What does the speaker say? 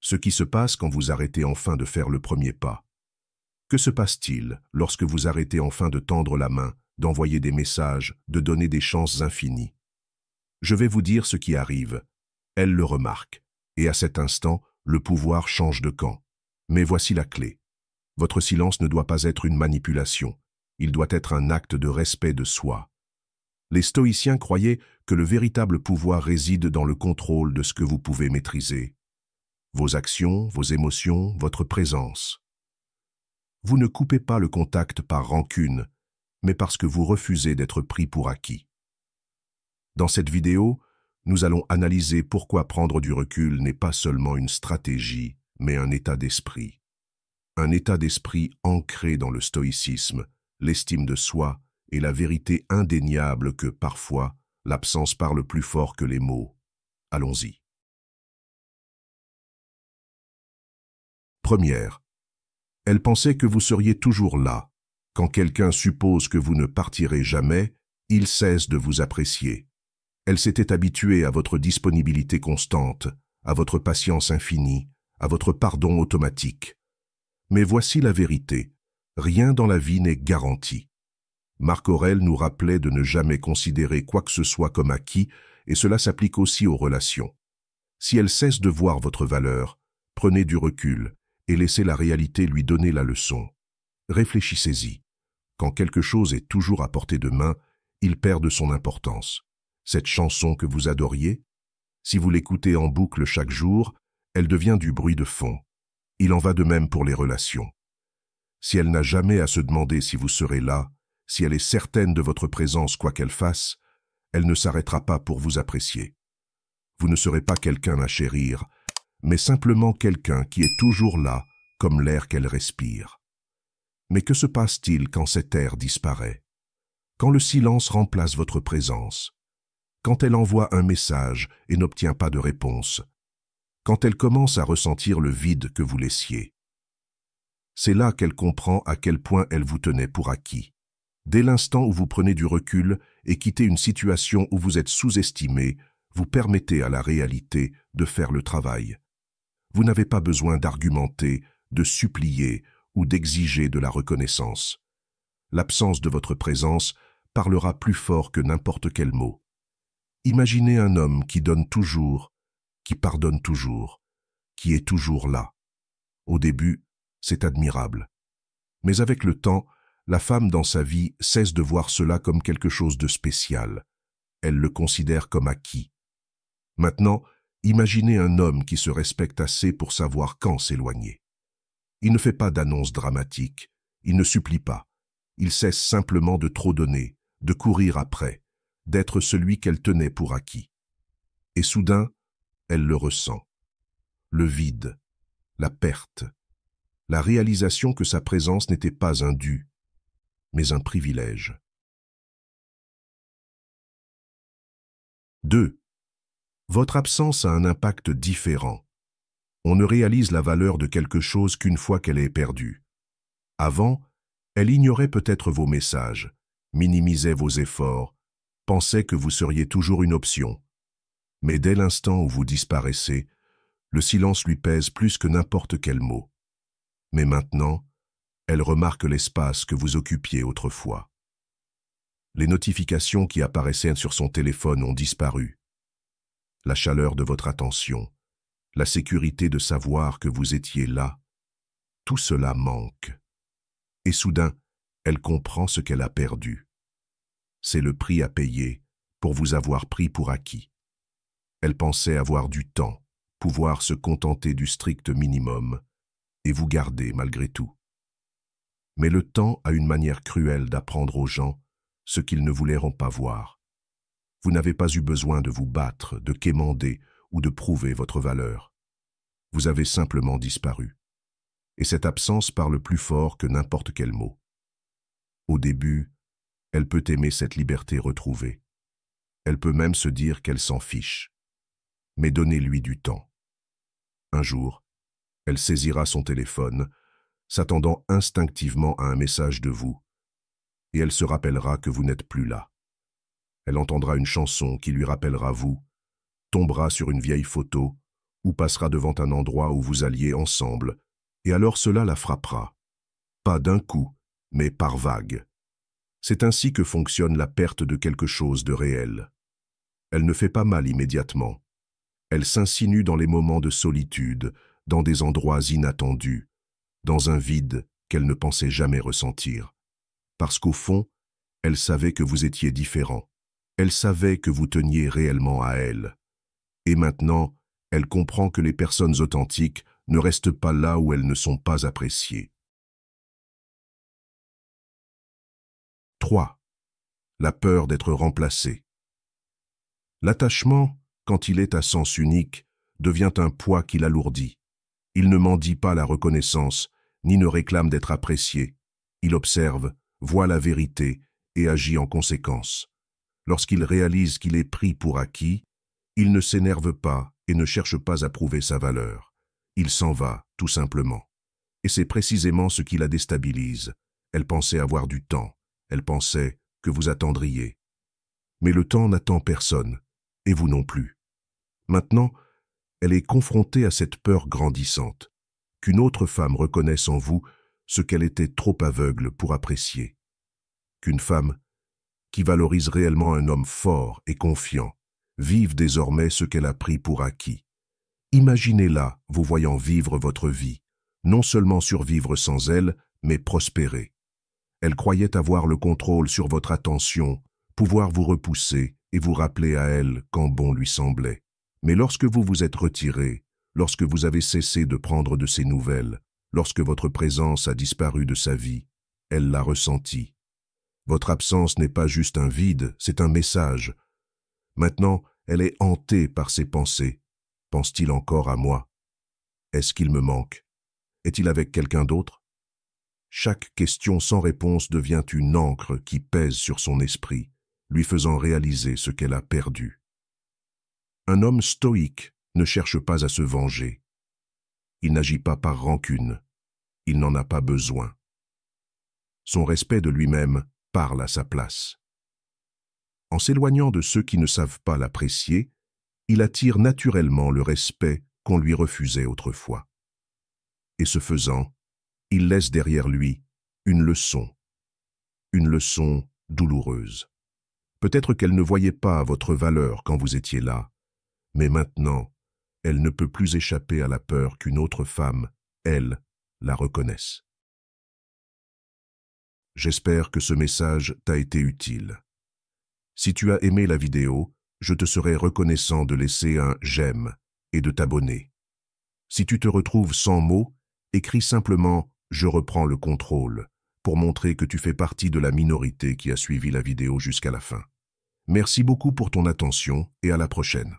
Ce qui se passe quand vous arrêtez enfin de faire le premier pas. Que se passe-t-il lorsque vous arrêtez enfin de tendre la main, d'envoyer des messages, de donner des chances infinies? Je vais vous dire ce qui arrive. Elle le remarque, et à cet instant, le pouvoir change de camp. Mais voici la clé. Votre silence ne doit pas être une manipulation. Il doit être un acte de respect de soi. Les stoïciens croyaient que le véritable pouvoir réside dans le contrôle de ce que vous pouvez maîtriser. Vos actions, vos émotions, votre présence. Vous ne coupez pas le contact par rancune, mais parce que vous refusez d'être pris pour acquis. Dans cette vidéo, nous allons analyser pourquoi prendre du recul n'est pas seulement une stratégie, mais un état d'esprit. Un état d'esprit ancré dans le stoïcisme, l'estime de soi et la vérité indéniable que, parfois, l'absence parle plus fort que les mots. Allons-y. Première. Elle pensait que vous seriez toujours là. Quand quelqu'un suppose que vous ne partirez jamais, il cesse de vous apprécier. Elle s'était habituée à votre disponibilité constante, à votre patience infinie, à votre pardon automatique. Mais voici la vérité. Rien dans la vie n'est garanti. Marc Aurèle nous rappelait de ne jamais considérer quoi que ce soit comme acquis, et cela s'applique aussi aux relations. Si elle cesse de voir votre valeur, prenez du recul et laissez la réalité lui donner la leçon. Réfléchissez-y. Quand quelque chose est toujours à portée de main, il perd de son importance. Cette chanson que vous adoriez, si vous l'écoutez en boucle chaque jour, elle devient du bruit de fond. Il en va de même pour les relations. Si elle n'a jamais à se demander si vous serez là, si elle est certaine de votre présence quoi qu'elle fasse, elle ne s'arrêtera pas pour vous apprécier. Vous ne serez pas quelqu'un à chérir, mais simplement quelqu'un qui est toujours là, comme l'air qu'elle respire. Mais que se passe-t-il quand cet air disparaît? Quand le silence remplace votre présence? Quand elle envoie un message et n'obtient pas de réponse? Quand elle commence à ressentir le vide que vous laissiez? C'est là qu'elle comprend à quel point elle vous tenait pour acquis. Dès l'instant où vous prenez du recul et quittez une situation où vous êtes sous-estimé, vous permettez à la réalité de faire le travail. Vous n'avez pas besoin d'argumenter, de supplier ou d'exiger de la reconnaissance. L'absence de votre présence parlera plus fort que n'importe quel mot. Imaginez un homme qui donne toujours, qui pardonne toujours, qui est toujours là. Au début, c'est admirable. Mais avec le temps, la femme dans sa vie cesse de voir cela comme quelque chose de spécial. Elle le considère comme acquis. Maintenant, imaginez un homme qui se respecte assez pour savoir quand s'éloigner. Il ne fait pas d'annonces dramatiques, il ne supplie pas. Il cesse simplement de trop donner, de courir après, d'être celui qu'elle tenait pour acquis. Et soudain, elle le ressent. Le vide, la perte, la réalisation que sa présence n'était pas un dû, mais un privilège. 2. Votre absence a un impact différent. On ne réalise la valeur de quelque chose qu'une fois qu'elle est perdue. Avant, elle ignorait peut-être vos messages, minimisait vos efforts, pensait que vous seriez toujours une option. Mais dès l'instant où vous disparaissez, le silence lui pèse plus que n'importe quel mot. Mais maintenant, elle remarque l'espace que vous occupiez autrefois. Les notifications qui apparaissaient sur son téléphone ont disparu. La chaleur de votre attention, la sécurité de savoir que vous étiez là, tout cela manque. Et soudain, elle comprend ce qu'elle a perdu. C'est le prix à payer pour vous avoir pris pour acquis. Elle pensait avoir du temps, pouvoir se contenter du strict minimum, et vous garder malgré tout. Mais le temps a une manière cruelle d'apprendre aux gens ce qu'ils ne voulaient pas voir. Vous n'avez pas eu besoin de vous battre, de quémander ou de prouver votre valeur. Vous avez simplement disparu. Et cette absence parle plus fort que n'importe quel mot. Au début, elle peut aimer cette liberté retrouvée. Elle peut même se dire qu'elle s'en fiche. Mais donnez-lui du temps. Un jour, elle saisira son téléphone, s'attendant instinctivement à un message de vous, et elle se rappellera que vous n'êtes plus là. Elle entendra une chanson qui lui rappellera vous, tombera sur une vieille photo ou passera devant un endroit où vous alliez ensemble, et alors cela la frappera. Pas d'un coup, mais par vagues. C'est ainsi que fonctionne la perte de quelque chose de réel. Elle ne fait pas mal immédiatement. Elle s'insinue dans les moments de solitude, dans des endroits inattendus, dans un vide qu'elle ne pensait jamais ressentir. Parce qu'au fond, elle savait que vous étiez différent. Elle savait que vous teniez réellement à elle. Et maintenant, elle comprend que les personnes authentiques ne restent pas là où elles ne sont pas appréciées. 3. La peur d'être remplacé. L'attachement, quand il est à sens unique, devient un poids qui l'alourdit. Il ne mendie pas la reconnaissance, ni ne réclame d'être apprécié. Il observe, voit la vérité et agit en conséquence. Lorsqu'il réalise qu'il est pris pour acquis, il ne s'énerve pas et ne cherche pas à prouver sa valeur. Il s'en va, tout simplement. Et c'est précisément ce qui la déstabilise. Elle pensait avoir du temps. Elle pensait que vous attendriez. Mais le temps n'attend personne, et vous non plus. Maintenant, elle est confrontée à cette peur grandissante, qu'une autre femme reconnaisse en vous ce qu'elle était trop aveugle pour apprécier. Qu'une femme qui valorise réellement un homme fort et confiant, vive désormais ce qu'elle a pris pour acquis. Imaginez-la, vous voyant vivre votre vie, non seulement survivre sans elle, mais prospérer. Elle croyait avoir le contrôle sur votre attention, pouvoir vous repousser et vous rappeler à elle quand bon lui semblait. Mais lorsque vous vous êtes retiré, lorsque vous avez cessé de prendre de ses nouvelles, lorsque votre présence a disparu de sa vie, elle l'a ressenti. Votre absence n'est pas juste un vide, c'est un message. Maintenant, elle est hantée par ses pensées. Pense-t-il encore à moi? Est-ce qu'il me manque? Est-il avec quelqu'un d'autre? Chaque question sans réponse devient une encre qui pèse sur son esprit, lui faisant réaliser ce qu'elle a perdu. Un homme stoïque ne cherche pas à se venger. Il n'agit pas par rancune. Il n'en a pas besoin. Son respect de lui-même parle à sa place. En s'éloignant de ceux qui ne savent pas l'apprécier, il attire naturellement le respect qu'on lui refusait autrefois. Et ce faisant, il laisse derrière lui une leçon douloureuse. Peut-être qu'elle ne voyait pas votre valeur quand vous étiez là, mais maintenant, elle ne peut plus échapper à la peur qu'une autre femme, elle, la reconnaisse. J'espère que ce message t'a été utile. Si tu as aimé la vidéo, je te serai reconnaissant de laisser un « j'aime » et de t'abonner. Si tu te retrouves sans mots, écris simplement « je reprends le contrôle » pour montrer que tu fais partie de la minorité qui a suivi la vidéo jusqu'à la fin. Merci beaucoup pour ton attention et à la prochaine.